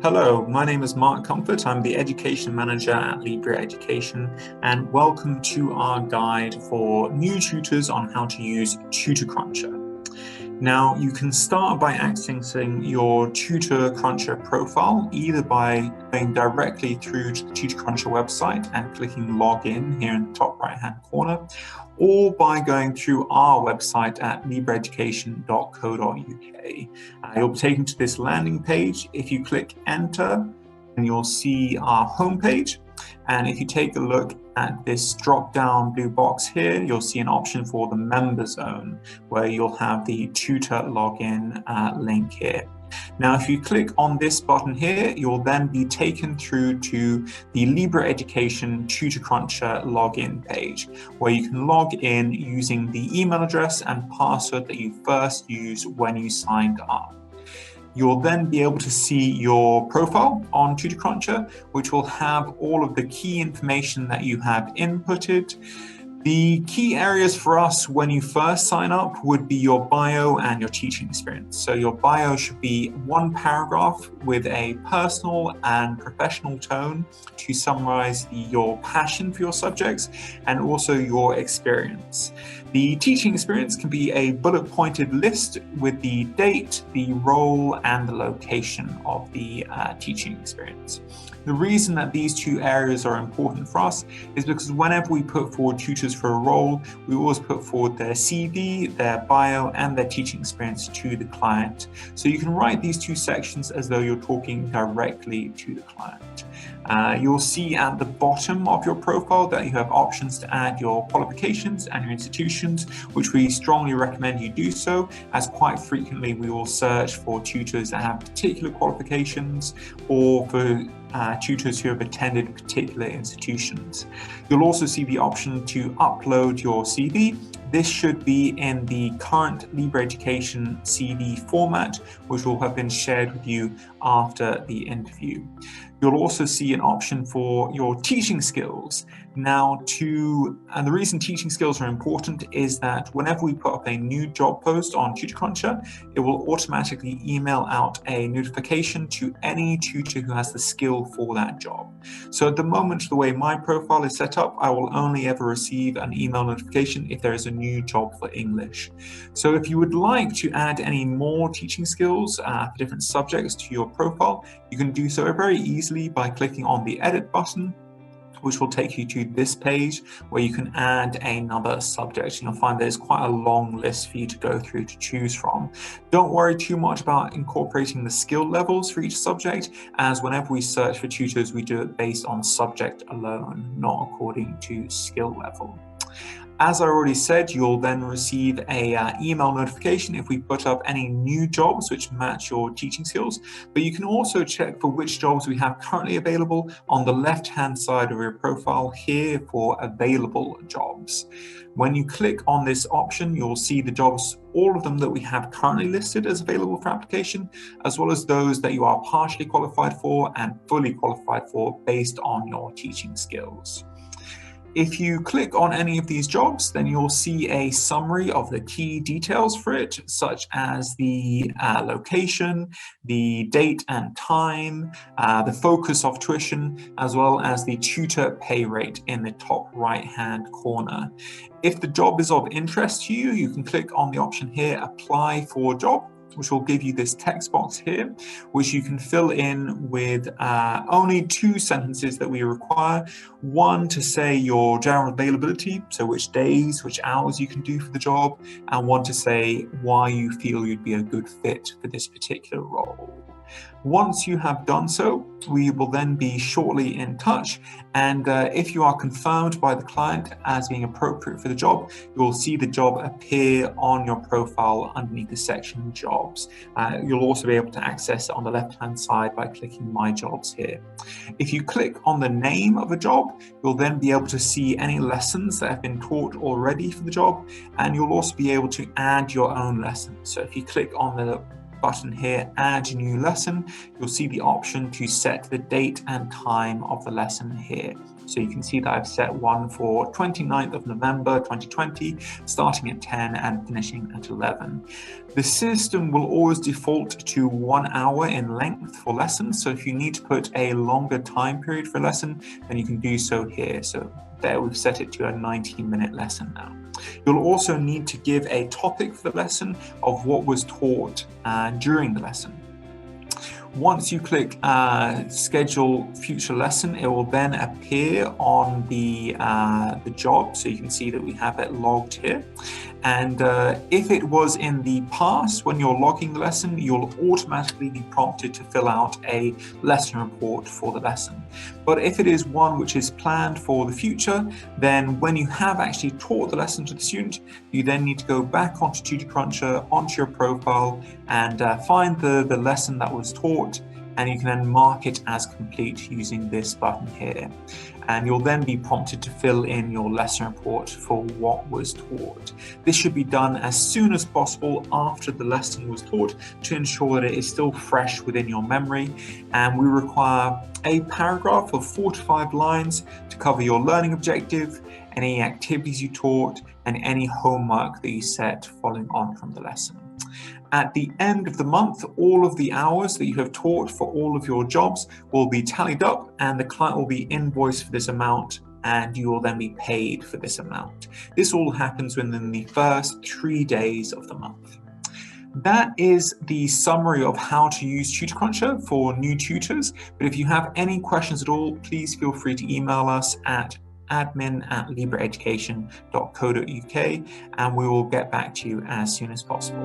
Hello, my name is Mark Comfort. I'm the Education Manager at Libre Education, and welcome to our guide for new tutors on how to use Tutorcruncher. Now, you can start by accessing your Tutorcruncher profile, either by going directly through to the Tutorcruncher website and clicking Login here in the top right-hand corner, or by going through our website at libreeducation.co.uk. You'll be taken to this landing page. If you click Enter, and you'll see our homepage. And if you take a look at this drop-down blue box here, you'll see an option for the member zone, where you'll have the tutor login link here. Now, if you click on this button here, you'll then be taken through to the Libre Education Tutorcruncher login page, where you can log in using the email address and password that you first used when you signed up. You'll then be able to see your profile on Tutorcruncher, which will have all of the key information that you have inputted. The key areas for us when you first sign up would be your bio and your teaching experience. So your bio should be one paragraph with a personal and professional tone to summarize your passion for your subjects and also your experience. The teaching experience can be a bullet-pointed list with the date, the role, and the location of the teaching experience. The reason that these two areas are important for us is because whenever we put forward tutors for a role, we always put forward their CV, their bio, and their teaching experience to the client. So you can write these two sections as though you're talking directly to the client. You'll see at the bottom of your profile that you have options to add your qualifications and your institutions, which we strongly recommend you do so, as quite frequently we will search for tutors that have particular qualifications or for tutors who have attended particular institutions. You'll also see the option to upload your CV. This should be in the current Libre Education CV format, which will have been shared with you after the interview. You'll also see an option for your teaching skills. Now, and the reason teaching skills are important is that whenever we put up a new job post on Tutorcruncher, it will automatically email out a notification to any tutor who has the skill for that job. So at the moment, the way my profile is set up, I will only ever receive an email notification if there is a new job for English. So if you would like to add any more teaching skills for different subjects to your profile, you can do so very easily by clicking on the edit button, which will take you to this page where you can add another subject. And you'll find there's quite a long list for you to go through to choose from. Don't worry too much about incorporating the skill levels for each subject, as whenever we search for tutors, we do it based on subject alone, not according to skill level. As I already said, you'll then receive a email notification if we put up any new jobs which match your teaching skills, but you can also check for which jobs we have currently available on the left-hand side of your profile here for available jobs. When you click on this option, you'll see the jobs, all of them that we have currently listed as available for application, as well as those that you are partially qualified for and fully qualified for based on your teaching skills. If you click on any of these jobs, then you'll see a summary of the key details for it, such as the location, the date and time, the focus of tuition, as well as the tutor pay rate in the top right-hand corner. If the job is of interest to you, you can click on the option here, Apply for Job, which will give you this text box here, which you can fill in with only two sentences that we require. One to say your general availability, so which days, which hours you can do for the job, and one to say why you feel you'd be a good fit for this particular role. Once you have done so, we will then be shortly in touch, and if you are confirmed by the client as being appropriate for the job, you will see the job appear on your profile underneath the section Jobs. You'll also be able to access it on the left-hand side by clicking My Jobs here. If you click on the name of a job, you'll then be able to see any lessons that have been taught already for the job, and you'll also be able to add your own lessons. So if you click on the button here, Add New Lesson, you'll see the option to set the date and time of the lesson here. So you can see that I've set one for 29th of November 2020, starting at 10 and finishing at 11. The system will always default to 1 hour in length for lessons. So if you need to put a longer time period for a lesson, then you can do so here. So there we've set it to a 90-minute lesson now. You'll also need to give a topic for the lesson of what was taught during the lesson. Once you click Schedule Future Lesson, it will then appear on the job. So you can see that we have it logged here. And if it was in the past, when you're logging the lesson, you'll automatically be prompted to fill out a lesson report for the lesson. But if it is one which is planned for the future, then when you have actually taught the lesson to the student, you then need to go back onto Tutorcruncher, onto your profile, and find the lesson that was taught, and you can then mark it as complete using this button here. And you'll then be prompted to fill in your lesson report for what was taught. This should be done as soon as possible after the lesson was taught to ensure that it is still fresh within your memory. And we require a paragraph of 4 to 5 lines to cover your learning objective, any activities you taught, and any homework that you set following on from the lesson. At the end of the month, all of the hours that you have taught for all of your jobs will be tallied up, and the client will be invoiced for this amount, and you will then be paid for this amount. This all happens within the first 3 days of the month. That is the summary of how to use Tutorcruncher for new tutors. But if you have any questions at all, please feel free to email us at admin@libreeducation.co.uk, and we will get back to you as soon as possible.